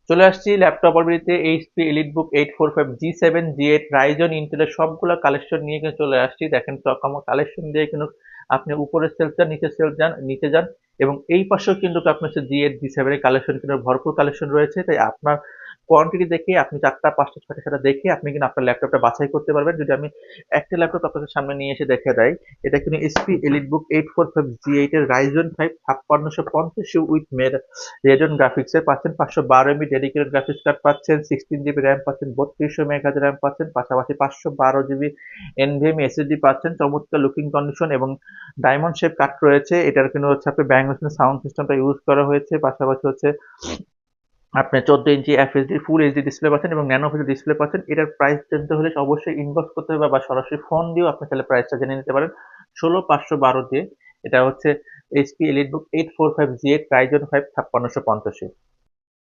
চলে আসছি ল্যাপটপ অরবিতে HP EliteBook 845 G7 G8 Ryzen ইন্টেলের সবগুলো কালেকশন নিয়ে কিন্তু চলে আসছি। দেখেন কালেকশন দিয়ে কিন্তু আপনি উপরের সেলফ যান, নিচের সেলফ যান, নিচে যান, এবং এই পাশেও কিন্তু আপনার হচ্ছে G8 G7 এর কালেকশন কিন্তু ভরপুর কালেকশন রয়েছে। তাই আপনার কোয়ান্টিটি দেখে আপনি 4টা 5টা 6টা 7টা দেখে আপনি কিন্তু আপনার ল্যাপটপটা বাছাই করতে পারবেন। যদি আমি একটা ল্যাপটপ আপনাদের সামনে নিয়ে এসে দেখে দেয়, এটা কিন্তু এইচপি এলিটবুক 845 G8 এর রাইজন 5 5650 উইথ রেডন গ্রাফিক্স এর পাচ্ছেন 512 এমবি ডেডিকেটেড গ্রাফিক্স কার্ড পাচ্ছেন, 16 জিবি র্যাম পাচ্ছেন, 3200 মেগাহার্জ র্যাম পাচ্ছেন, পাশাপাশি 512 জিবি এনভিএমই এসএসডি পাচ্ছেন, চমৎকার লুকিং কন্ডিশন এবং ডায়মন্ড শেপ কাট রয়েছে। এটার কিন্তু হচ্ছে আপনার ব্যাং সাউন্ড সিস্টেমটা ইউজ করা হয়েছে। পাশাপাশি হচ্ছে আপনি 14 ইঞ্চি এফএসডি ফুল এইচডি ডিসপ্লে পাচ্ছেন এবং ন্যানো ফেজ ডিসপ্লে পাচ্ছেন। এটার প্রাইস জানতে হলে অবশ্যই ইনবক্স করতে হবে বা সরাসরি ফোন দিয়েও আপনি তাহলে প্রাইসটা জেনে নিতে পারেন 16512 দিয়ে। এটা হচ্ছে এইচপি এলিটবুক 845 G8 রাইজন 5 5650।